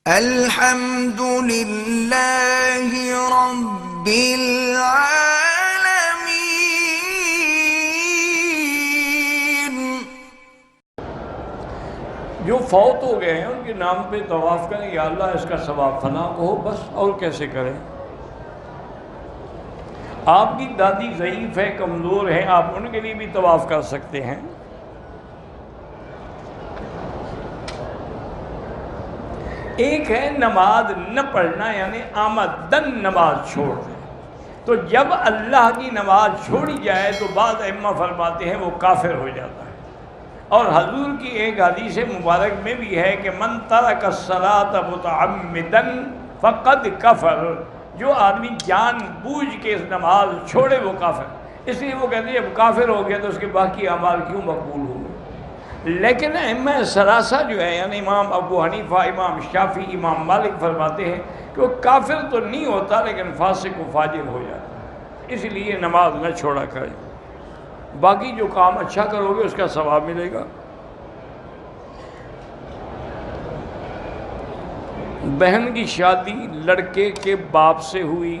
الحمد للہ رب العالمین۔ جو فوت ہو گئے ہیں ان کے نام پہ طواف کریں، یا اللہ اس کا ثواب فلاں کو ہو، بس اور کیسے کریں؟ آپ کی دادی ضعیف ہے، کمزور ہے، آپ ان کے لیے بھی طواف کر سکتے ہیں۔ ایک ہے نماز نہ پڑھنا، یعنی آمدن نماز چھوڑ دیں، تو جب اللہ کی نماز چھوڑی جائے تو بعض ائمہ فرماتے ہیں وہ کافر ہو جاتا ہے۔ اور حضور کی ایک حدیث مبارک میں بھی ہے کہ من ترک الصلاۃ متعمدا فقد کفر، جو آدمی جان بوجھ کے اس نماز چھوڑے وہ کافر۔ اس لیے وہ کہتے ہیں جب کافر ہو گیا تو اس کے باقی اعمال کیوں مقبول ہوں گے؟ لیکن ائمہ ثلاثہ جو ہے، یعنی امام ابو حنیفہ، امام شافعی، امام مالک فرماتے ہیں کہ وہ کافر تو نہیں ہوتا لیکن فاسق و فاجر ہو جاتا ہے، اس لیے نماز نہ چھوڑا کریں۔ باقی جو کام اچھا کرو گے اس کا ثواب ملے گا۔ بہن کی شادی لڑکے کے باپ سے ہوئی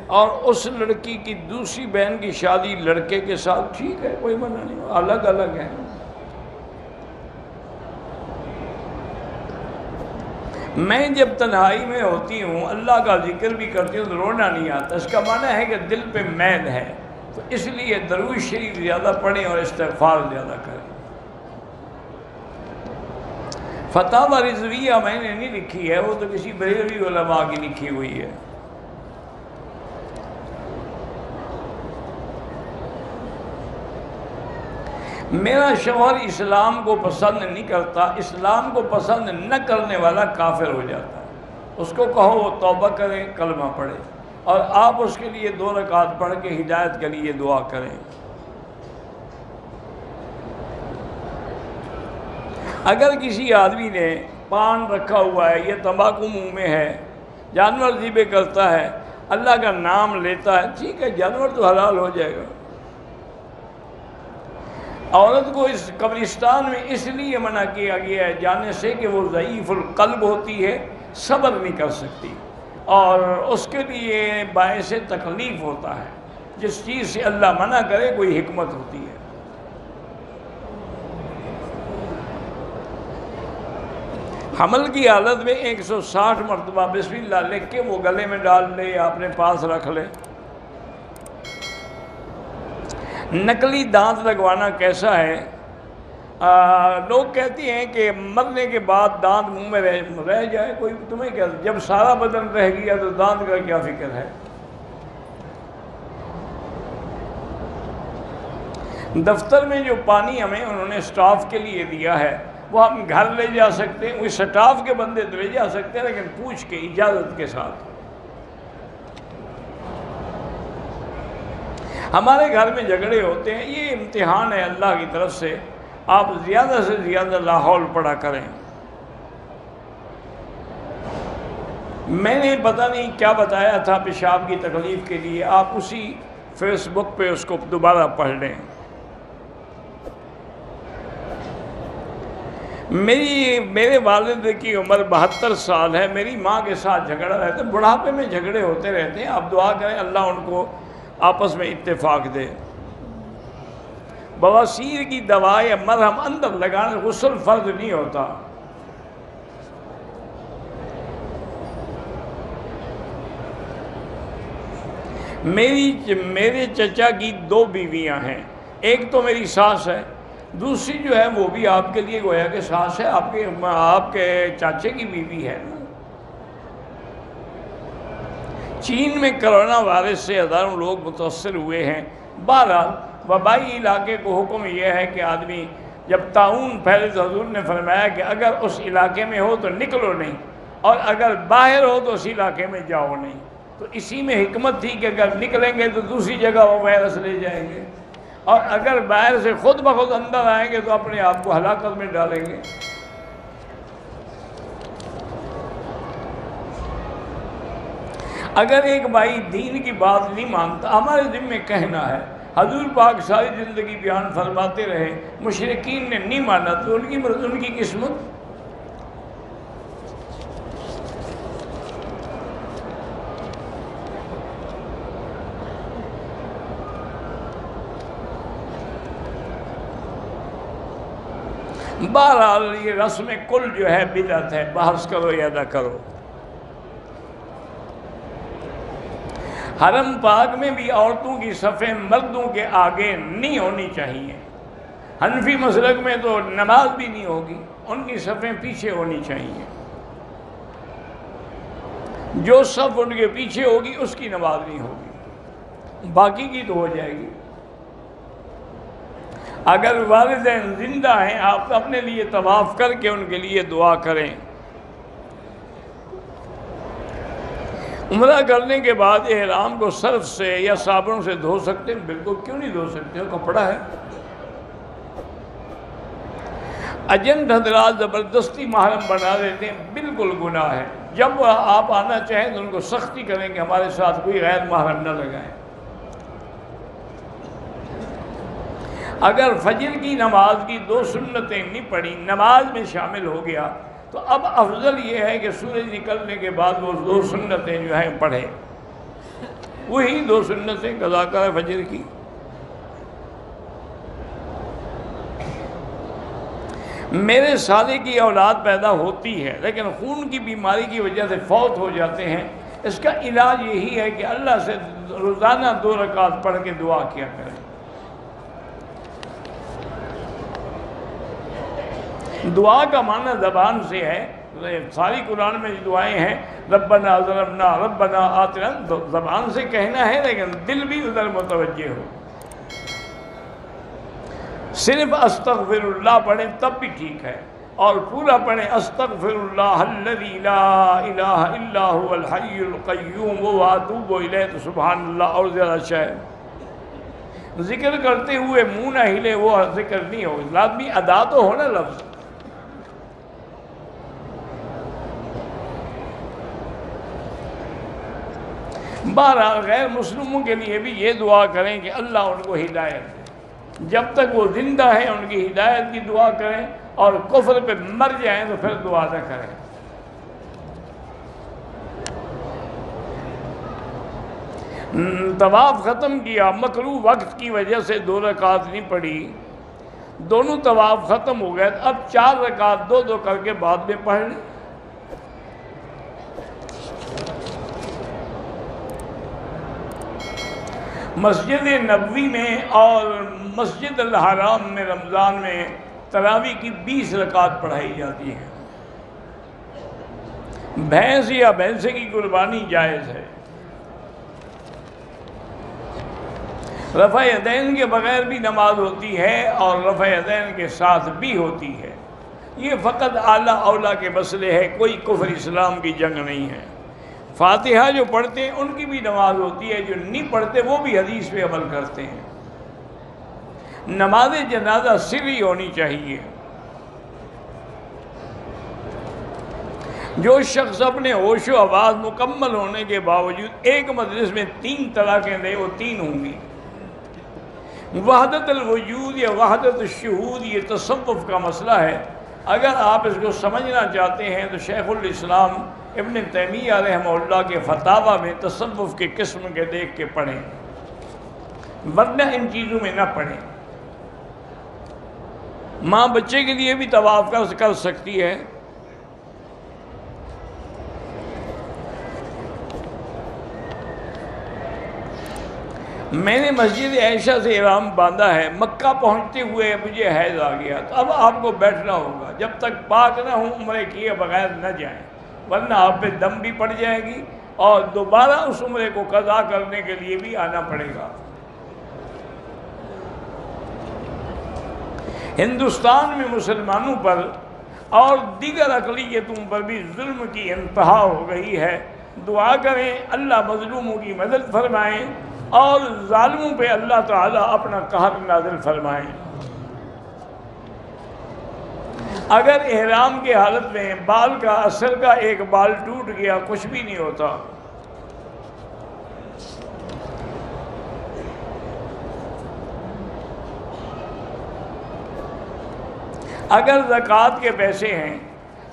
اور اس لڑکی کی دوسری بہن کی شادی لڑکے کے ساتھ، ٹھیک ہے، کوئی منع نہیں، الگ الگ ہیں۔ میں جب تنہائی میں ہوتی ہوں اللہ کا ذکر بھی کرتی ہوں تو رونا نہیں آتا، اس کا معنی ہے کہ دل پہ میل ہے، تو اس لیے درود شریف زیادہ پڑھیں اور استغفار زیادہ کریں۔ فتاوی رضویہ میں نے نہیں لکھی ہے، وہ تو کسی بریلوی علماء کی لکھی ہوئی ہے۔ میرا شوہر اسلام کو پسند نہیں کرتا، اسلام کو پسند نہ کرنے والا کافر ہو جاتا ہے، اس کو کہو وہ توبہ کرے، کلمہ پڑھے، اور آپ اس کے لیے 2 رکعت پڑھ کے ہدایت کے لیے دعا کریں۔ اگر کسی آدمی نے پان رکھا ہوا ہے، یہ تمباکو منہ میں ہے، جانور ذبح کرتا ہے، اللہ کا نام لیتا ہے، ٹھیک ہے، جانور تو حلال ہو جائے گا۔ عورت کو اس قبرستان میں اس لیے منع کیا گیا ہے جانے سے کہ وہ ضعیف القلب ہوتی ہے، صبر نہیں کر سکتی، اور اس کے لیے باعث تکلیف ہوتا ہے۔ جس چیز سے اللہ منع کرے کوئی حکمت ہوتی ہے۔ حمل کی حالت میں 160 مرتبہ بسم اللہ لکھ کے وہ گلے میں ڈال لے یا اپنے پاس رکھ لے۔ نقلی دانت لگوانا کیسا ہے؟ لوگ کہتے ہیں کہ مرنے کے بعد دانت منہ میں رہ جائے، کوئی تمہیں کیا، جب سارا بدن رہ گیا تو دانت کا کیا فکر ہے؟ دفتر میں جو پانی ہمیں انہوں نے سٹاف کے لیے دیا ہے وہ ہم گھر لے جا سکتے ہیں، وہ سٹاف کے بندے تو لے جا سکتے ہیں لیکن پوچھ کے اجازت کے ساتھ۔ ہمارے گھر میں جھگڑے ہوتے ہیں، یہ امتحان ہے اللہ کی طرف سے، آپ زیادہ سے زیادہ لا حول پڑھا کریں۔ میں نے پتہ نہیں کیا بتایا تھا پیشاب کی تکلیف کے لیے، آپ اسی فیس بک پہ اس کو دوبارہ پڑھ لیں۔ میرے والد کی عمر 72 سال ہے، میری ماں کے ساتھ جھگڑا رہتا ہے، بڑھاپے میں جھگڑے ہوتے رہتے ہیں، آپ دعا کریں اللہ ان کو آپس میں اتفاق دے۔ بواسیر کی دوا یا مرہم اندر لگانا غسل فرض نہیں ہوتا۔ میرے چچا کی 2 بیویاں ہیں، ایک تو میری ساس ہے، دوسری جو ہے وہ بھی آپ کے لیے گویا کہ ساس ہے، آپ کے چاچے کی بیوی ہے۔ چین میں کرونا وائرس سے ہزاروں لوگ متاثر ہوئے ہیں۔ بہرحال وبائی علاقے کو حکم یہ ہے کہ آدمی جب طاعون پھیلے تو حضور نے فرمایا کہ اگر اس علاقے میں ہو تو نکلو نہیں، اور اگر باہر ہو تو اس علاقے میں جاؤ نہیں۔ تو اسی میں حکمت تھی کہ اگر نکلیں گے تو دوسری جگہ وہ وائرس لے جائیں گے، اور اگر باہر سے خود بخود اندر آئیں گے تو اپنے آپ کو ہلاکت میں ڈالیں گے۔ اگر ایک بھائی دین کی بات نہیں مانتا، ہمارے ذمہ میں کہنا ہے، حضور پاک ساری زندگی بیان فرماتے رہے، مشرکین نے نہیں مانا تو ان کی قسمت۔ بہرحال یہ رسم کل جو ہے بدعت ہے، بحث کرو یا نہ کرو۔ حرم پاک میں بھی عورتوں کی صفیں مردوں کے آگے نہیں ہونی چاہیے۔ حنفی مسلک میں تو نماز بھی نہیں ہوگی، ان کی صفیں پیچھے ہونی چاہیے۔ جو صف ان کے پیچھے ہوگی اس کی نماز نہیں ہوگی، باقی کی تو ہو جائے گی۔ اگر والدین زندہ ہیں آپ اپنے لیے طواف کر کے ان کے لیے دعا کریں۔ عمرہ کرنے کے بعد احرام کو صرف سے یا صابن سے دھو سکتے ہیں؟ بالکل، کیوں نہیں دھو سکتے، وہ کپڑا ہے۔ ایجنٹ حضرات زبردستی محرم بنا دیتے ہیں، بالکل گناہ ہے۔ جب آپ آنا چاہیں تو ان کو سختی کریں کہ ہمارے ساتھ کوئی غیر محرم نہ لگائیں۔ اگر فجر کی نماز کی 2 سنتیں نہیں پڑھی، نماز میں شامل ہو گیا، تو اب افضل یہ ہے کہ سورج نکلنے کے بعد وہ 2 سنتیں جو ہیں پڑھے، وہی 2 سنتیں قضا کرے فجر کی۔ میرے سالے کی اولاد پیدا ہوتی ہے لیکن خون کی بیماری کی وجہ سے فوت ہو جاتے ہیں، اس کا علاج یہی ہے کہ اللہ سے روزانہ 2 رکعت پڑھ کے دعا کیا کریں۔ دعا کا معنی زبان سے ہے، ساری قرآن میں دعائیں ہیں، ربنا ظلمنا ربنا آتنا، زبان سے کہنا ہے لیکن دل بھی ادھر متوجہ ہو۔ صرف استغفر اللہ پڑھیں تب بھی ٹھیک ہے، اور پورا پڑھیں استغفر اللہ الذی لا الہ الا هو الحی القیوم واتوب الیہ، تو سبحان اللہ اور زیادہ اچھا ہے۔ ذکر کرتے ہوئے منہ نہ ہلے، وہ ذکر نہیں ہو، لازمی ادا تو ہونا لفظ۔ بہرحال غیر مسلموں کے لیے بھی یہ دعا کریں کہ اللہ ان کو ہدایت دے، جب تک وہ زندہ ہیں ان کی ہدایت کی دعا کریں، اور کفر پہ مر جائیں تو پھر دعا نہ کریں۔ طواف ختم کیا، مکروہ وقت کی وجہ سے 2 رکعت نہیں پڑھی، دونوں طواف ختم ہو گئے، اب 4 رکعت 2 کر کے بعد میں پڑھ لیں۔ مسجد نبوی میں اور مسجد الحرام میں رمضان میں تراویح کی 20 رکعت پڑھائی جاتی ہے۔ بھینس یا بھینسے کی قربانی جائز ہے۔ رفع یدین کے بغیر بھی نماز ہوتی ہے اور رفع یدین کے ساتھ بھی ہوتی ہے۔ یہ فقط اعلیٰ اولیٰ کے مسئلے ہے، کوئی کفر اسلام کی جنگ نہیں ہے۔ فاتحہ جو پڑھتے ہیں ان کی بھی نماز ہوتی ہے، جو نہیں پڑھتے وہ بھی حدیث پہ عمل کرتے ہیں۔ نماز جنازہ سری ہونی چاہیے۔ جو شخص اپنے ہوش و آواز مکمل ہونے کے باوجود ایک مجلس میں 3 طلاقیں دے، وہ 3 ہوں گی۔ وحدت الوجود یا وحدت الشہود یہ تصوف کا مسئلہ ہے، اگر آپ اس کو سمجھنا چاہتے ہیں تو شیخ الاسلام ابن تیمیہ رحمہ اللہ کے فتاویٰ میں تصوف کے قسم کے دیکھ کے پڑھیں، ورنہ ان چیزوں میں نہ پڑھیں۔ ماں بچے کے لیے بھی طواف کر سکتی ہے۔ میں نے مسجد عائشہ سے احرام باندھا ہے، مکہ پہنچتے ہوئے مجھے حیض آ گیا، تو اب آپ کو بیٹھنا ہوگا، جب تک پاک نہ ہوں عمرے کیے بغیر نہ جائیں، ورنہ آپ پہ دم بھی پڑ جائے گی اور دوبارہ اس عمرے کو قضا کرنے کے لیے بھی آنا پڑے گا۔ ہندوستان میں مسلمانوں پر اور دیگر اقلیتوں پر بھی ظلم کی انتہا ہو گئی ہے۔ دعا کریں اللہ مظلوموں کی مدد فرمائیں اور ظالموں پہ اللہ تعالیٰ اپنا قہر نازل فرمائیں۔ اگر احرام کی حالت میں بال کا اثر کا ایک بال ٹوٹ گیا کچھ بھی نہیں ہوتا۔ اگر زکوٰۃ کے پیسے ہیں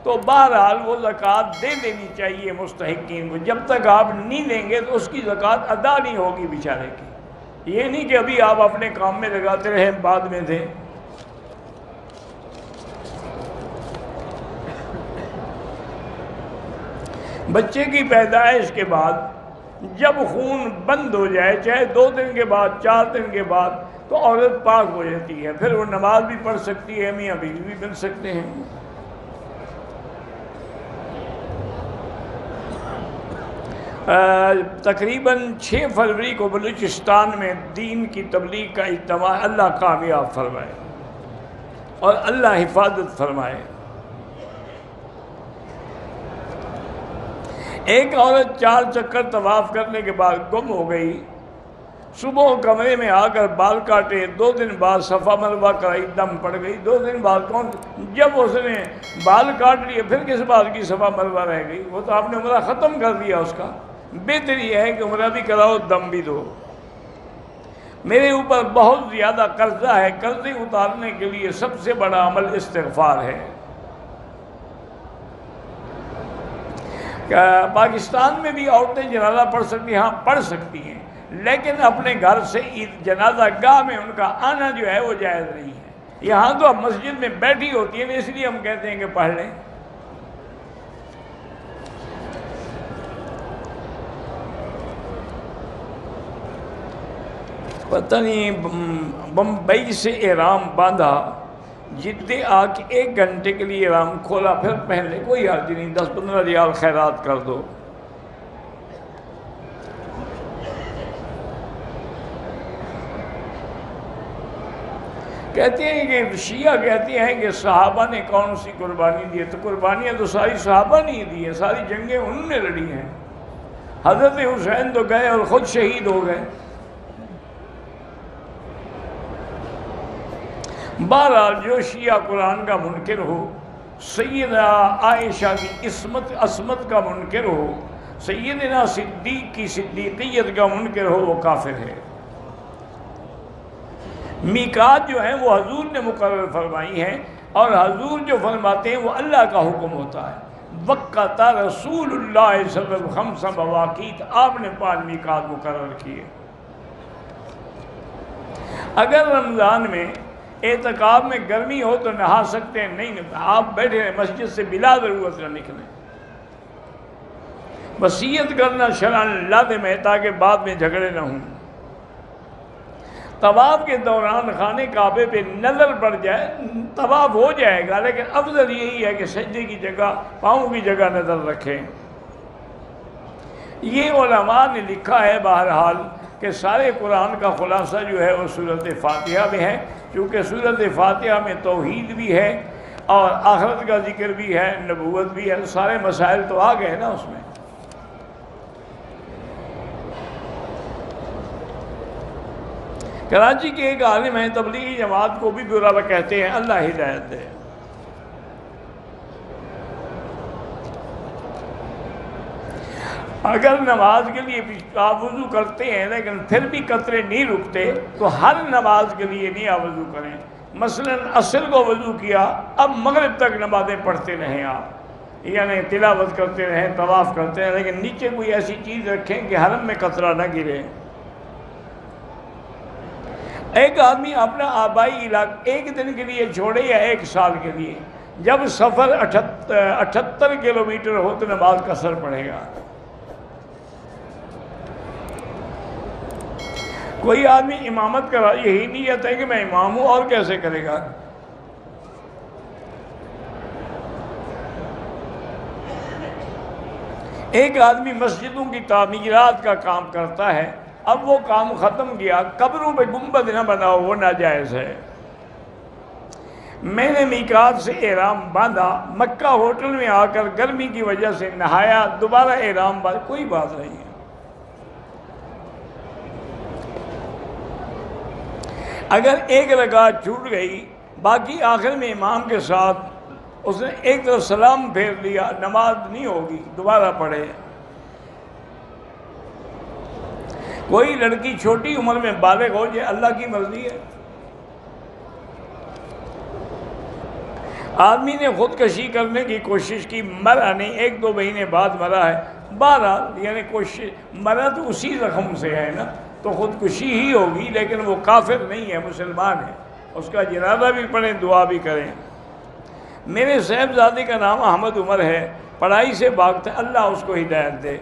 تو بہرحال وہ زکوٰۃ دے دینی چاہیے مستحقین کو، جب تک آپ نہیں دیں گے تو اس کی زکوٰۃ ادا نہیں ہوگی بیچارے کی۔ یہ نہیں کہ ابھی آپ اپنے کام میں لگاتے رہیں بعد میں دیں۔ بچے کی پیدائش کے بعد جب خون بند ہو جائے، چاہے 2 دن کے بعد 4 دن کے بعد، تو عورت پاک ہو جاتی ہے، پھر وہ نماز بھی پڑھ سکتی ہے، میاں بیوی بھی بن سکتے ہیں۔ تقریباً 6 فروری کو بلوچستان میں دین کی تبلیغ کا اجتماع، اللہ کامیاب فرمائے اور اللہ حفاظت فرمائے۔ ایک عورت 4 چکر طواف کرنے کے بعد گم ہو گئی، صبح کمرے میں آ کر بال کاٹے، 2 دن بعد صفا مروہ کرائی، دم پڑ گئی۔ 2 دن بعد جب اس نے بال کاٹ لیے پھر کس بات کی صفا مروہ رہ گئی؟ وہ تو آپ نے عمرہ ختم کر دیا اس کا۔ بہتر یہ ہے کہ عمرہ بھی کراؤ، دم بھی دو۔ میرے اوپر بہت زیادہ قرضہ ہے، قرضے اتارنے کے لیے سب سے بڑا عمل استغفار ہے۔ پاکستان میں بھی عورتیں جنازہ پڑھ سکتی ہیں، ہاں پڑھ سکتی ہیں، لیکن اپنے گھر سے جنازہ گاہ میں ان کا آنا جو ہے وہ جائز نہیں ہے۔ یہاں تو اب مسجد میں بیٹھی ہوتی ہیں، اس لیے ہم کہتے ہیں کہ پڑھ لیں۔ پتہ نہیں بمبئی سے احرام باندھا، جدے آ کے 1 گھنٹے کے لیے احرام کھولا، پھر پہن لے، کوئی حرج نہیں، 10-15 ریال خیرات کر دو۔ کہتے ہیں کہ شیعہ کہتے ہیں کہ صحابہ نے کون سی قربانی دی ہے؟ تو قربانیاں تو ساری صحابہ نہیں دی ہیں، ساری جنگیں انہوں نے لڑی ہیں۔ حضرت حسین تو گئے اور خود شہید ہو گئے۔ بہرحال جو شیعہ قرآن کا منکر ہو، سیدہ عائشہ کی عصمت کا منکر ہو، سیدنا صدیق کی صدیقیت کا منکر ہو، وہ کافر ہے۔ میقات جو ہیں وہ حضور نے مقرر فرمائی ہیں، اور حضور جو فرماتے ہیں وہ اللہ کا حکم ہوتا ہے۔ وقت رسول اللہ صلی اللہ علیہ وسلم 5 مواقیت، آپ نے 5 میقات مقرر کیے۔ اگر رمضان میں اعتکاف میں گرمی ہو تو نہا سکتے ہیں، نہیں آپ بیٹھے رہیں مسجد سے بلا ضرورت نہ نکلیں۔ وصیت کرنا شرعاً لازم ہے تاکہ بعد میں جھگڑے نہ ہوں۔ طواف کے دوران خانے کعبے پہ نظر پڑ جائے، طواف ہو جائے گا، لیکن افضل یہی ہے کہ سجدے کی جگہ، پاؤں کی جگہ نظر رکھیں۔ یہ علماء نے لکھا ہے بہرحال کہ سارے قرآن کا خلاصہ جو ہے وہ سورۃ فاتحہ میں ہے، کیونکہ سورۃ فاتحہ میں توحید بھی ہے اور آخرت کا ذکر بھی ہے، نبوت بھی ہے، سارے مسائل تو آ گئے نا اس میں۔ کراچی کے ایک عالم ہیں، تبلیغی جماعت کو بھی برا کہتے ہیں، اللہ ہدایت دے۔ اگر نماز کے لیے آپ وضو کرتے ہیں لیکن پھر بھی قطرے نہیں رکتے تو ہر نماز کے لیے نہیں آپ وضو کریں۔ مثلا عصر کو وضو کیا، اب مغرب تک نمازیں پڑھتے رہیں آپ، یعنی تلاوت کرتے رہیں، طواف کرتے رہیں، لیکن نیچے کوئی ایسی چیز رکھیں کہ حرم میں قطرہ نہ گرے۔ ایک آدمی اپنا آبائی علاقہ 1 دن کے لیے چھوڑے یا 1 سال کے لیے، جب سفر 78 کلومیٹر ہو تو نماز قصر پڑھے گا۔ کوئی آدمی امامت کرا، یہی نیت ہے کہ میں امام ہوں، اور کیسے کرے گا؟ ایک آدمی مسجدوں کی تعمیرات کا کام کرتا ہے، اب وہ کام ختم کیا، قبروں پہ گنبد نہ بناؤ، وہ ناجائز ہے۔ میں نے میقات سے احرام باندھا، مکہ ہوٹل میں آ کر گرمی کی وجہ سے نہایا، دوبارہ احرام باندھا، کوئی بات نہیں ہے۔ اگر 1 رکعت چھوٹ گئی، باقی آخر میں امام کے ساتھ اس نے ایک طرف سلام پھیر لیا، نماز نہیں ہوگی، دوبارہ پڑھے۔ کوئی لڑکی چھوٹی عمر میں بالغ ہو جائے، اللہ کی مرضی ہے۔ آدمی نے خودکشی کرنے کی کوشش کی، مرا نہیں، 1-2 مہینے بعد مرا ہے، بہرحال یعنی کوشش، مرا تو اسی زخم سے ہے نا، تو خودکشی ہی ہوگی، لیکن وہ کافر نہیں ہے، مسلمان ہے، اس کا جنازہ بھی پڑھیں، دعا بھی کریں۔ میرے صاحبزادے کا نام احمد عمر ہے، پڑھائی سے بھاگتا ہے، اللہ اس کو ہدایت دے۔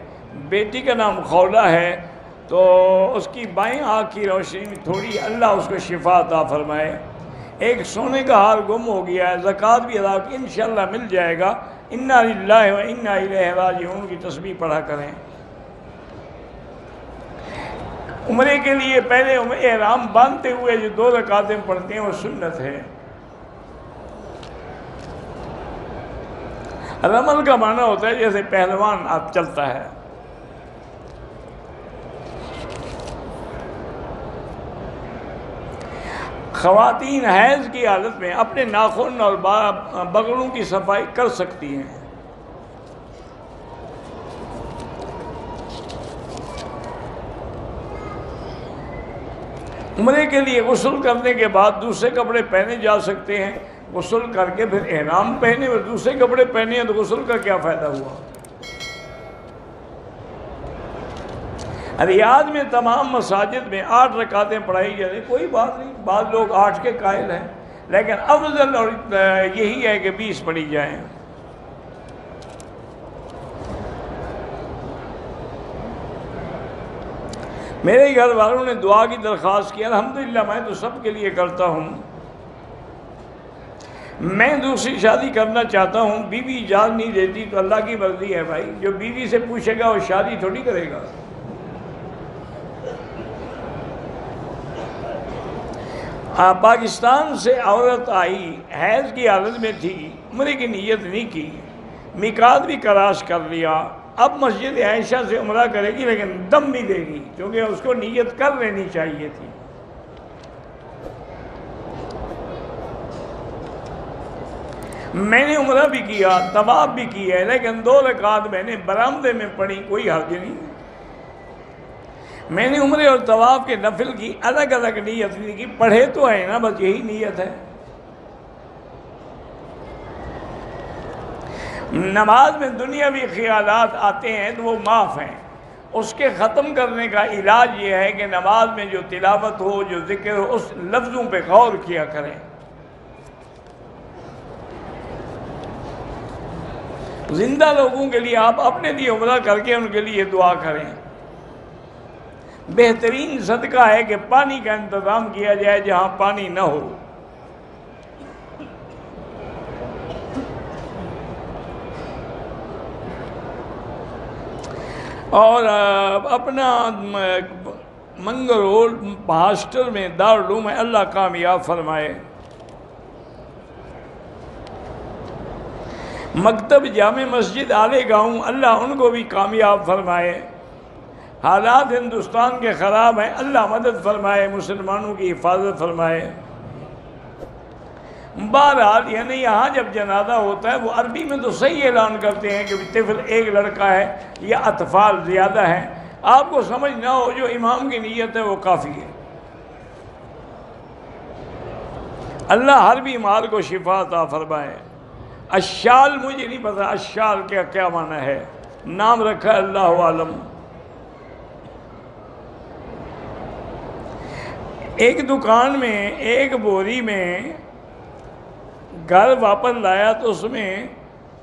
بیٹی کا نام خولہ ہے، تو اس کی بائیں آنکھ کی روشنی میں تھوڑی، اللہ اس کو شفا عطا فرمائے۔ ایک سونے کا ہار گم ہو گیا ہے، زکوٰۃ بھی ادا کی، انشاءاللہ مل جائے گا۔ انا للہ و انا الیہ راجعون کی تسبیح پڑھا کریں۔ عمرے کے لیے پہلے احرام باندھتے ہوئے جو 2 رکعتیں پڑھتے ہیں وہ سنت ہے۔ رمل کا معنی ہوتا ہے جیسے پہلوان آپ چلتا ہے۔ خواتین حیض کی حالت میں اپنے ناخن اور بغلوں کی صفائی کر سکتی ہیں۔ عمرے کے لیے غسل کرنے کے بعد دوسرے کپڑے پہنے جا سکتے ہیں۔ غسل کر کے پھر احرام پہنے اور دوسرے کپڑے پہنے ہیں تو غسل کا کیا فائدہ ہوا؟ ریاض میں تمام مساجد میں 8 رکعتیں پڑھائی جاتی، کوئی بات نہیں، بعض لوگ 8 کے قائل ہیں، لیکن افضل اور یہی ہے کہ 20 پڑھی جائیں۔ میرے گھر والوں نے دعا کی درخواست کی، الحمدللہ میں تو سب کے لیے کرتا ہوں۔ میں دوسری شادی کرنا چاہتا ہوں، بیوی اجازت نہیں دیتی، تو اللہ کی مرضی ہے بھائی، جو بیوی سے پوچھے گا وہ شادی تھوڑی کرے گا۔ پاکستان سے عورت آئی، حیض کی حالت میں تھی، عمرے کی نیت نہیں کی، میقات بھی کراس کر لیا، اب مسجد عائشہ سے عمرہ کرے گی لیکن دم نہیں دے گی، کیونکہ اس کو نیت کر لینی چاہیے تھی۔ میں نے عمرہ بھی کیا، طواف بھی کیا ہے، لیکن 2 رکعت میں نے برآمدے میں پڑھی، کوئی حرج نہیں۔ میں نے عمرے اور طواف کے نفل کی الگ الگ نیت نہیں کی، پڑھے تو ہے نا، بس یہی نیت ہے۔ نماز میں دنیاوی خیالات آتے ہیں تو وہ معاف ہیں، اس کے ختم کرنے کا علاج یہ ہے کہ نماز میں جو تلاوت ہو، جو ذکر ہو، اس لفظوں پہ غور کیا کریں۔ زندہ لوگوں کے لیے آپ اپنے لیے عمرہ کر کے ان کے لیے دعا کریں۔ بہترین صدقہ ہے کہ پانی کا انتظام کیا جائے جہاں پانی نہ ہو۔ اور اپنا منگرول ہاسٹل میں دارالعلوم میں اللہ کامیاب فرمائے۔ مکتب جامع مسجد آلے گاؤں اللہ ان کو بھی کامیاب فرمائے۔ حالات ہندوستان کے خراب ہیں، اللہ مدد فرمائے، مسلمانوں کی حفاظت فرمائے۔ بہرحال یعنی یہاں جب جنازہ ہوتا ہے وہ عربی میں تو صحیح اعلان کرتے ہیں کہ طفل ایک لڑکا ہے یا اطفال زیادہ ہیں، آپ کو سمجھ نہ ہو، جو امام کی نیت ہے وہ کافی ہے۔ اللہ ہر بیمار کو شفا عطا فرمائے۔ اشال مجھے نہیں پتا اشال کیا معنی ہے، نام رکھا اللہ عالم۔ ایک دکان میں ایک بوری میں گھر واپس لایا تو اس میں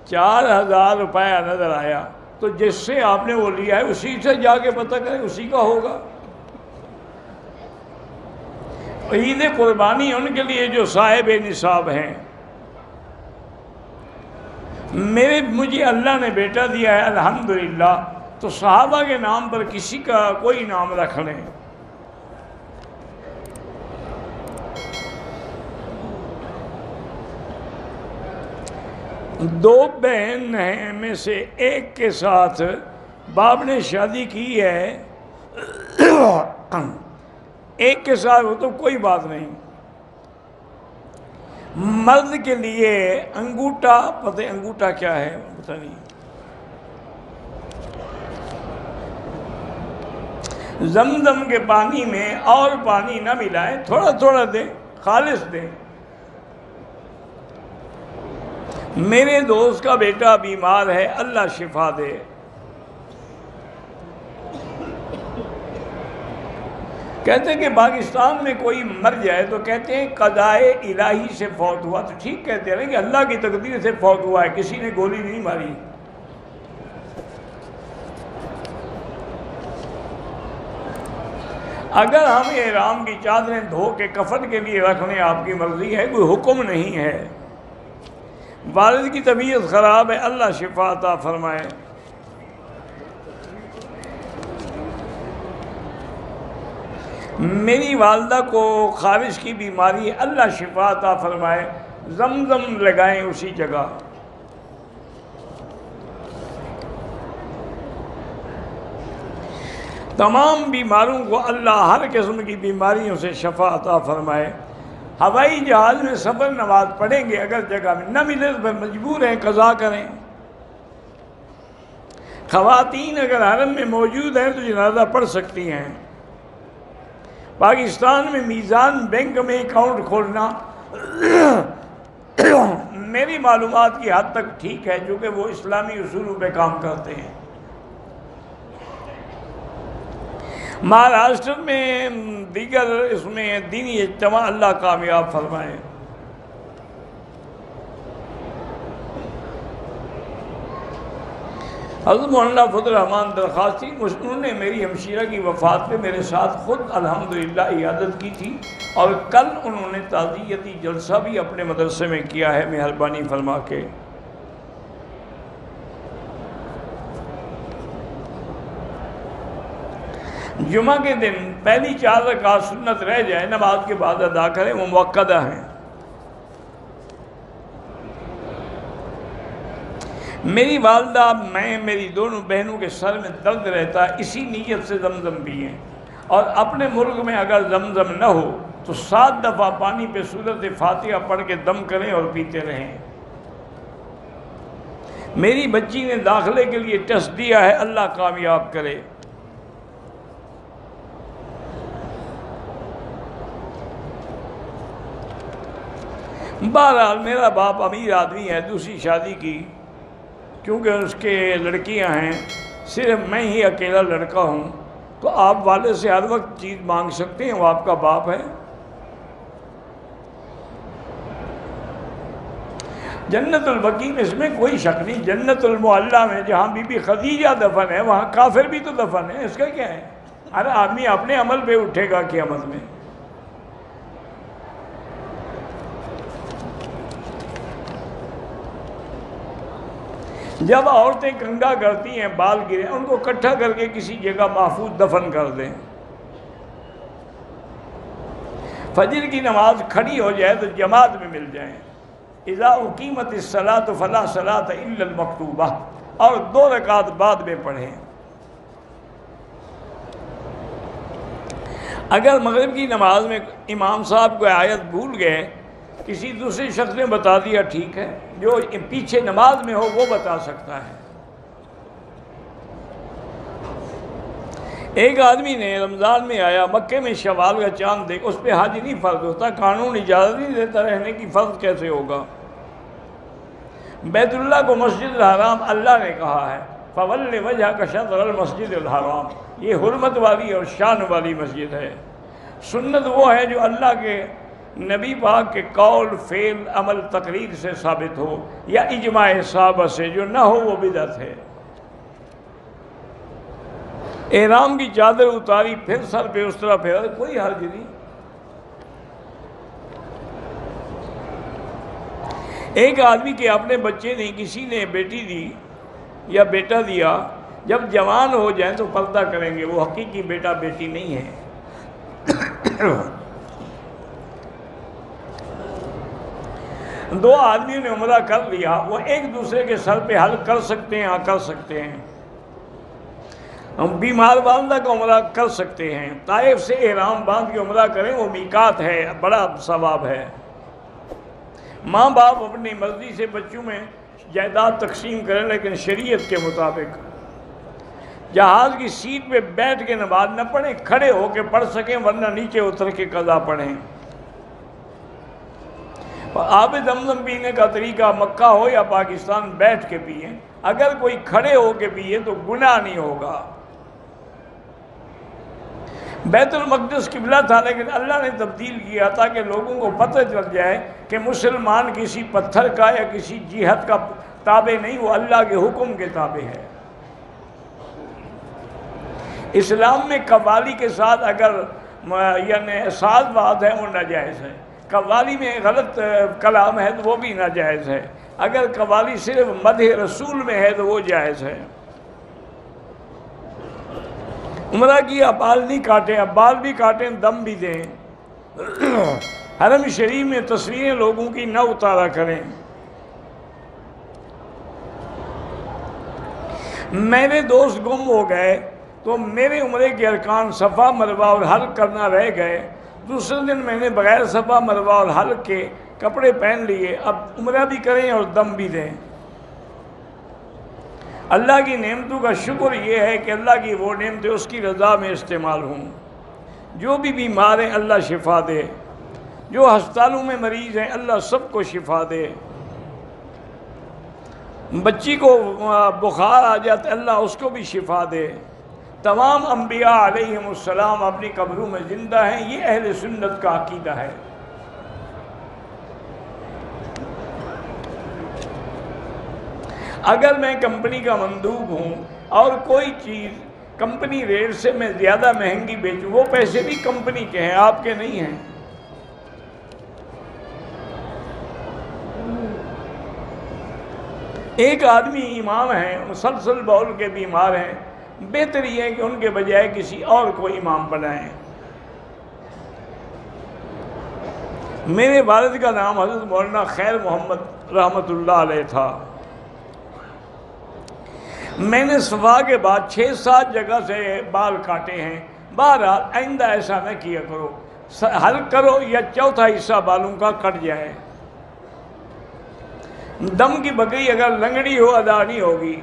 4000 روپیہ نظر آیا، تو جس سے آپ نے وہ لیا ہے اسی سے جا کے پتہ کریں، اسی کا ہوگا۔ عید قربانی ان کے لیے جو صاحب نصاب ہیں۔ مجھے اللہ نے بیٹا دیا ہے الحمدللہ، تو صحابہ کے نام پر کسی کا کوئی نام رکھ لیں۔ دو بہن ہیں میں سے ایک کے ساتھ باپ نے شادی کی ہے، ایک کے ساتھ ہو تو کوئی بات نہیں۔ مرد کے لیے انگوٹھا، پتہ انگوٹھا کیا ہے پتہ نہیں، زمزم کے پانی میں اور پانی نہ ملائے، تھوڑا تھوڑا دیں، خالص دیں۔ میرے دوست کا بیٹا بیمار ہے، اللہ شفا دے۔ کہتے ہیں کہ پاکستان میں کوئی مر جائے تو کہتے ہیں قضائے الہی سے فوت ہوا، تو ٹھیک کہتے ہیں کہ اللہ کی تقدیر سے فوت ہوا ہے، کسی نے گولی نہیں ماری۔ اگر ہم احرام کی چادریں دھو کے کفن کے لیے رکھ لیں آپ کی مرضی ہے، کوئی حکم نہیں ہے۔ والد کی طبیعت خراب ہے، اللہ شفا عطا فرمائے۔ میری والدہ کو خارش کی بیماری ہے، اللہ شفا عطا فرمائے، زمزم لگائیں اسی جگہ۔ تمام بیماروں کو اللہ ہر قسم کی بیماریوں سے شفا عطا فرمائے۔ ہوائی جہاز میں سفر نماز پڑھیں گے، اگر جگہ میں نہ ملے تو مجبور ہیں قضا کریں۔ خواتین اگر حرم میں موجود ہیں تو جنازہ پڑھ سکتی ہیں۔ پاکستان میں میزان بینک میں اکاؤنٹ کھولنا میری معلومات کی حد تک ٹھیک ہے، چونکہ وہ اسلامی اصولوں پہ کام کرتے ہیں۔ مہاراشٹر میں دیگر اس میں دینی اجتماع اللہ کامیاب فرمائے۔ حضرت مولانا فضل الرحمان درخواستی، انہوں نے میری ہمشیرہ کی وفات پہ میرے ساتھ خود الحمدللہ عیادت کی تھی، اور کل انہوں نے تعزیتی جلسہ بھی اپنے مدرسے میں کیا ہے، مہربانی فرما کے۔ جمعہ کے دن پہلی 4 رکعت سنت رہ جائے نماز کے بعد ادا کریں، وہ مؤکدہ ہیں۔ میری والدہ، میں، میری دونوں بہنوں کے سر میں درد رہتا ہے، اسی نیت سے زمزم پئیں، اور اپنے ملک میں اگر زمزم نہ ہو تو 7 دفعہ پانی پہ سورۃ فاتحہ پڑھ کے دم کریں اور پیتے رہیں۔ میری بچی نے داخلے کے لیے ٹیسٹ دیا ہے، اللہ کامیاب کرے۔ بہرحال میرا باپ امیر آدمی ہے، دوسری شادی کی، کیونکہ اس کے لڑکیاں ہیں، صرف میں ہی اکیلا لڑکا ہوں، تو آپ والد سے ہر وقت چیز مانگ سکتے ہیں، وہ آپ کا باپ ہے۔ جنت البقیع میں اس میں کوئی شک نہیں، جنت المعلیٰ میں جہاں بی بی خدیجہ دفن ہے وہاں کافر بھی تو دفن ہے، اس کا کیا ہے؟ ہر آدمی اپنے عمل پہ اٹھے گا قیامت میں۔ جب عورتیں کنگا کرتی ہیں، بال گرے، ان کو اکٹھا کر کے کسی جگہ محفوظ دفن کر دیں۔ فجر کی نماز کھڑی ہو جائے تو جماعت میں مل جائیں۔ اذا اقیمت الصلاۃ فلا صلاۃ الا المکتوبہ، اور 2 رکعت بعد میں پڑھیں۔ اگر مغرب کی نماز میں امام صاحب کو آیت بھول گئے، کسی دوسرے شخص نے بتا دیا، ٹھیک ہے، جو پیچھے نماز میں ہو وہ بتا سکتا ہے۔ ایک آدمی نے رمضان میں آیا، مکے میں شوال کا چاند دیکھ، اس پہ حج نہیں فرض ہوتا، قانون اجازت نہیں دیتا رہنے کی، فرض کیسے ہوگا؟ بیت اللہ کو مسجد الحرام اللہ نے کہا ہے، فَوَلِّ وَجْهَكَ شَطْرَ الْمَسْجِدِ الْحَرَامِ، یہ حرمت والی اور شان والی مسجد ہے۔ سنت وہ ہے جو اللہ کے نبی پاک کے قول، فعل، عمل، تقریر سے ثابت ہو، یا اجماع صحابہ سے، جو نہ ہو وہ بدعت ہے۔ احرام کی چادر اتاری، پھر سر پہ اس طرح پھیرا، کوئی حرج نہیں۔ ایک آدمی کے اپنے بچے نہیں، کسی نے بیٹی دی یا بیٹا دیا، جب جوان ہو جائیں تو پردہ کریں گے، وہ حقیقی بیٹا بیٹی نہیں ہے۔ دو آدمیوں نے عمرہ کر لیا، وہ ایک دوسرے کے سر پہ حل کر سکتے ہیں، ہاں کر سکتے ہیں۔ ہم بیمار والدہ کا عمرہ کر سکتے ہیں، طائف سے احرام باندھ کے عمرہ کریں، وہ میقات ہے، بڑا ثواب ہے۔ ماں باپ اپنی مرضی سے بچوں میں جائیداد تقسیم کریں، لیکن شریعت کے مطابق۔ جہاز کی سیٹ پہ بیٹھ کے نماز نہ پڑھیں، کھڑے ہو کے پڑھ سکیں، ورنہ نیچے اتر کے قضا پڑھیں۔ آب زمزم پینے کا طریقہ مکہ ہو یا پاکستان بیٹھ کے پئیں، اگر کوئی کھڑے ہو کے پیے تو گناہ نہیں ہوگا۔ بیت المقدس قبلہ تھا، لیکن اللہ نے تبدیل کیا تاکہ لوگوں کو پتہ چل جائے کہ مسلمان کسی پتھر کا یا کسی جہت کا تابع نہیں، وہ اللہ کے حکم کے تابع ہے۔ اسلام میں قوالی کے ساتھ اگر یعنی ساز بات ہے وہ ناجائز ہے، قوالی میں غلط کلام ہے تو وہ بھی ناجائز ہے، اگر قوالی صرف مدح رسول میں ہے تو وہ جائز ہے۔ عمرہ کی اب بال نہیں کاٹیں، اب بال بھی کاٹیں دم بھی دیں، حرم شریف میں تصویریں لوگوں کی نہ اتارا کریں۔ میرے دوست گم ہو گئے تو میرے عمرے کے ارکان صفا مروہ اور حلق کرنا رہ گئے، دوسرے دن میں نے بغیر صفا مروہ اور حلق کے کپڑے پہن لیے، اب عمرہ بھی کریں اور دم بھی دیں۔ اللہ کی نعمتوں کا شکر یہ ہے کہ اللہ کی وہ نعمتیں اس کی رضا میں استعمال ہوں۔ جو بھی بیمار ہیں اللہ شفا دے، جو ہسپتالوں میں مریض ہیں اللہ سب کو شفا دے، بچی کو بخار آ جاتا ہے اللہ اس کو بھی شفا دے۔ تمام انبیاء علیہم السلام اپنی قبروں میں زندہ ہیں، یہ اہل سنت کا عقیدہ ہے۔ اگر میں کمپنی کا مندوب ہوں اور کوئی چیز کمپنی ریٹ سے میں زیادہ مہنگی بیچوں، وہ پیسے بھی کمپنی کے ہیں، آپ کے نہیں ہیں۔ ایک آدمی امام ہیں، مسلسل بول کے بیمار ہیں، بہتر یہ ہے کہ ان کے بجائے کسی اور کو امام بنائیں۔ میرے والد کا نام حضرت مولانا خیر محمد رحمۃ اللہ علیہ تھا۔ میں نے صفا کے بعد 6-7 جگہ سے بال کاٹے ہیں، بہرحال آئندہ ایسا نہ کیا کرو، حلق کرو یا چوتھا حصہ بالوں کا کٹ جائے۔ دم کی بکری اگر لنگڑی ہو ادا نہیں ہوگی۔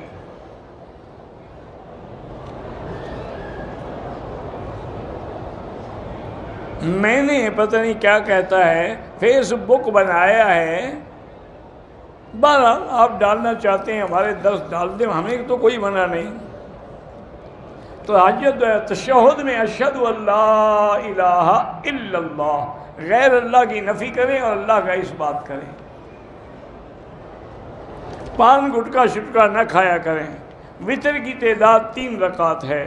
میں نے پتہ نہیں کیا کہتا ہے فیس بک بنایا ہے، بہرحال آپ ڈالنا چاہتے ہیں ہمارے 10 ڈال دیں، ہمیں تو کوئی منع نہیں۔ تو حاجت تشہد میں اشہد ان لا الہ الا اللہ، غیر اللہ کی نفی کریں اور اللہ کا اس بات کریں۔ پان گٹکا شٹکا نہ کھایا کریں۔ وتر کی تعداد 3 رکعت ہے۔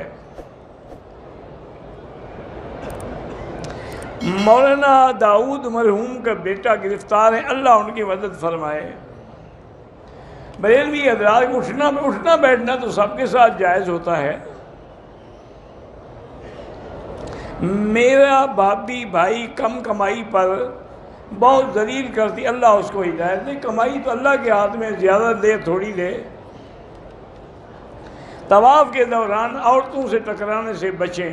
مولانا داؤد مرحوم کا بیٹا گرفتار ہے، اللہ ان کی مدد فرمائے۔ بریلوی حضرات اٹھنا بیٹھنا تو سب کے ساتھ جائز ہوتا ہے۔ میرا بھابھی بھائی کم کمائی پر بہت ذلیل کرتی، اللہ اس کو ہدایت دے، کمائی تو اللہ کے ہاتھ میں، زیادہ دے تھوڑی دے۔ طواف کے دوران عورتوں سے ٹکرانے سے بچیں۔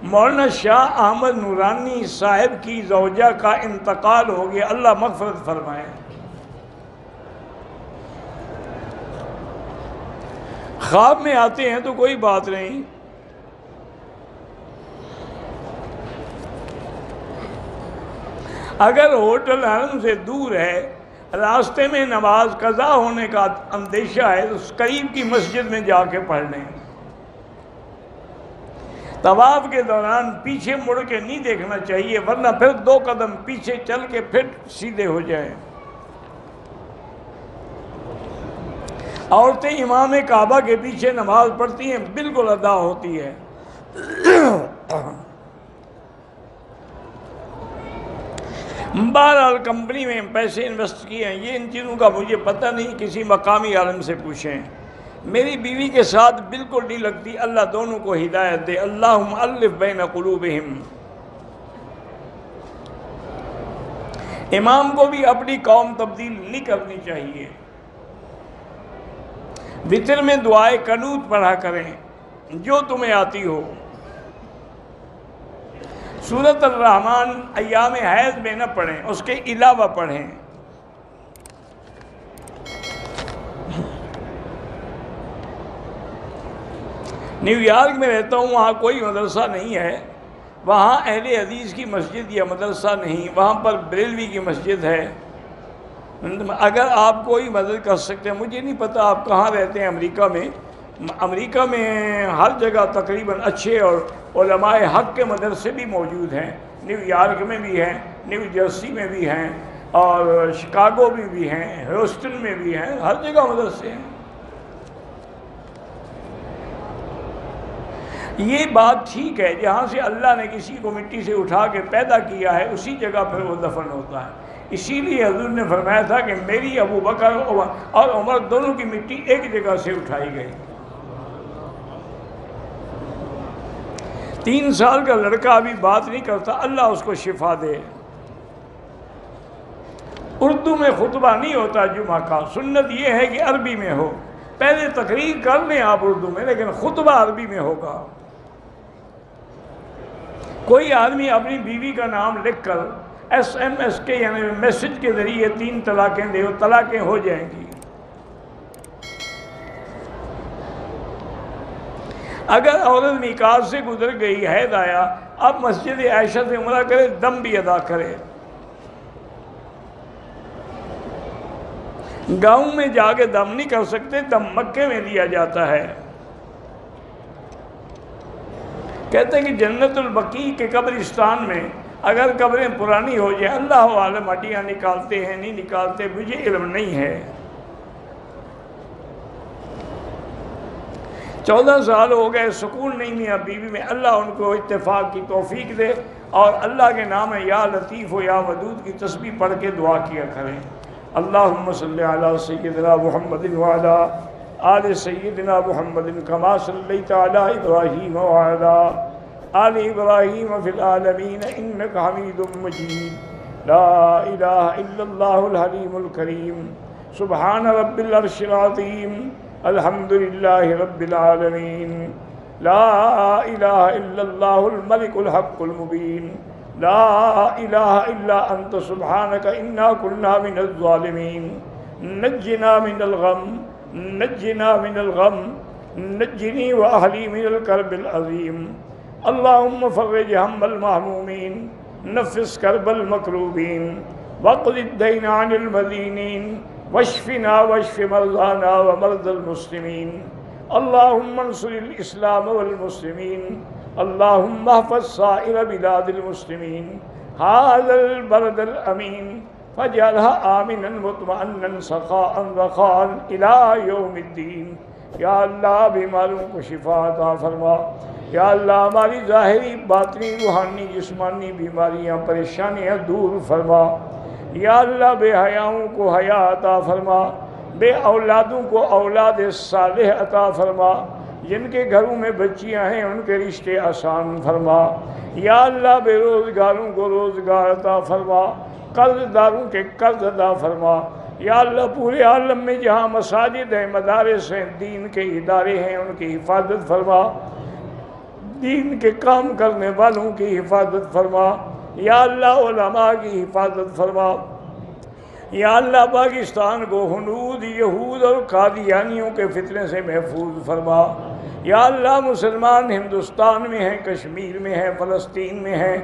مولانا شاہ احمد نورانی صاحب کی زوجہ کا انتقال ہو گیا، اللہ مغفرت فرمائے۔ خواب میں آتے ہیں تو کوئی بات نہیں، اگر ہوٹل حرم سے دور ہے، راستے میں نماز قضا ہونے کا اندیشہ ہے تو قریب کی مسجد میں جا کے پڑھ لیں۔ طواف کے دوران پیچھے مڑ کے نہیں دیکھنا چاہیے، ورنہ پھر 2 قدم پیچھے چل کے پھر سیدھے ہو جائیں۔ عورتیں امام کعبہ کے پیچھے نماز پڑھتی ہیں، بالکل ادا ہوتی ہے۔ بہرحال کمپنی میں پیسے انویسٹ کیے ہیں، یہ ان چیزوں کا مجھے پتہ نہیں، کسی مقامی عالم سے پوچھیں۔ میری بیوی کے ساتھ بالکل نہیں لگتی، اللہ دونوں کو ہدایت دے، اللہم الف بین قلوبہم۔ امام کو بھی اپنی قوم تبدیل نہیں کرنی چاہیے۔ وتر میں دعائے قنوت پڑھا کریں جو تمہیں آتی ہو۔ سورۃ الرحمن ایام حیض میں نہ پڑھیں، اس کے علاوہ پڑھیں۔ نیو یارک میں رہتا ہوں، وہاں کوئی مدرسہ نہیں ہے، وہاں اہل حدیث کی مسجد یا مدرسہ نہیں، وہاں پر بریلوی کی مسجد ہے۔ اگر آپ کوئی مدد کر سکتے ہیں، مجھے نہیں پتہ آپ کہاں رہتے ہیں امریکہ میں ہر جگہ تقریباً اچھے اور علماء حق کے مدرسے بھی موجود ہیں، نیو یارک میں بھی ہیں، نیو جرسی میں بھی ہیں، اور شکاگو میں بھی ہیں، ہیوسٹن میں بھی ہیں، ہر جگہ مدرسے ہیں۔ یہ بات ٹھیک ہے، جہاں سے اللہ نے کسی کو مٹی سے اٹھا کے پیدا کیا ہے اسی جگہ پھر وہ دفن ہوتا ہے۔ اسی لیے حضور نے فرمایا تھا کہ میری ابو بکر اور عمر دونوں کی مٹی ایک جگہ سے اٹھائی گئی۔ 3 سال کا لڑکا ابھی بات نہیں کرتا، اللہ اس کو شفا دے۔ اردو میں خطبہ نہیں ہوتا جمعہ کا، سنت یہ ہے کہ عربی میں ہو۔ پہلے تقریر کر لیں آپ اردو میں، لیکن خطبہ عربی میں ہوگا۔ کوئی آدمی اپنی بیوی کا نام لکھ کر SMS کے یعنی میسج کے ذریعے 3 طلاقیں دے، وہ طلاقیں ہو جائیں گی۔ اگر عورت نکاح سے گزر گئی، حیض آیا، اب مسجد عائشہ سے عمرہ کرے، دم بھی ادا کرے۔ گاؤں میں جا کے دم نہیں کر سکتے، دم مکے میں دیا جاتا ہے۔ کہتے ہیں کہ جنت البقیع کے قبرستان میں اگر قبریں پرانی ہو جائیں، اللہ عالم ہڈیاں نکالتے ہیں نہیں نکالتے، مجھے علم نہیں ہے۔ 14 سال ہو گئے، سکون نہیں میاں بیوی میں، اللہ ان کو اتفاق کی توفیق دے، اور اللہ کے نام یا لطیف و یا ودود کی تسبیح پڑھ کے دعا کیا کریں۔ اللہم صلی علی سیدنا محمد وعلی آل سیدنا محمد کما صلیت علی ابراہیم وعلی آل ابراہیم فی العالمین انک حمید مجید۔ لا الہ الا اللہ الحلیم الکریم، سبحان رب العرش العظیم، الحمدللہ رب العالمین۔ لا الہ الا اللہ الملک الحق المبین، لا الہ الا انت سبحانک انا کنا من الظالمین۔ نجنا من الغم، نجنا من الغم، نجنی و اہلی من الکرب العظیم۔ اللہم فرج ہم المہمومین، نفس کرب المکروبین، واقض الدین عن المدینین، واشفنا واشف مرضانا ومرضى المسلمین۔ اللہم انصر الاسلام والمسلمین، اللہم احفظ سائر بلاد المسلمین، هذا البلد الامین فاجعلها آمنا مطمئنا سخاء رخاء الى یوم الدین۔ یا اللہ بیماروں کو شفا عطا فرما، یا اللہ ہماری ظاہری باطنی روحانی جسمانی بیماریاں پریشانیاں دور فرما، یا اللہ بے حیاؤں کو حیا عطا فرما، بے اولادوں کو اولاد صالح عطا فرما، جن کے گھروں میں بچیاں ہیں ان کے رشتے آسان فرما، یا اللہ بے روزگاروں کو روزگار عطا فرما، قرض داروں کے قرض عطا فرما، یا اللہ پورے عالم میں جہاں مساجد ہیں، مدارس ہیں، دین کے ادارے ہیں، ان کی حفاظت فرما، دین کے کام کرنے والوں کی حفاظت فرما، یا اللہ علماء کی حفاظت فرما، یا اللہ پاکستان کو ہنود یہود اور قادیانیوں کے فتنے سے محفوظ فرما، یا اللہ مسلمان ہندوستان میں ہیں، کشمیر میں ہیں، فلسطین میں ہیں،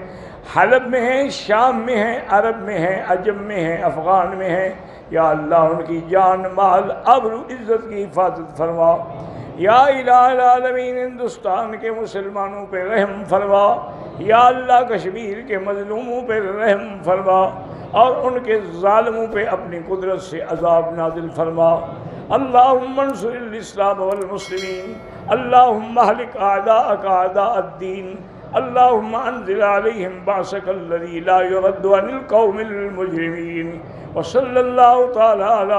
حلب میں ہیں، شام میں ہیں، عرب میں ہیں، عجم میں ہیں، افغان میں ہیں، یا اللہ ان کی جان مال آبرو عزت کی حفاظت فرما، یا الہ العالمین ہندوستان کے مسلمانوں پہ رحم فرما، یا اللہ کشمیر کے مظلوموں پہ رحم فرما، اور ان کے ظالموں پہ اپنی قدرت سے عذاب نازل فرما۔ اللہم انصر الاسلام والمسلمین، اللہم اہلک اعداءک اعداء الدین، اللہم انزل علیہم بأسک الذی لا یرد عن القوم المجرمین، وصلی اللہ تعالی علی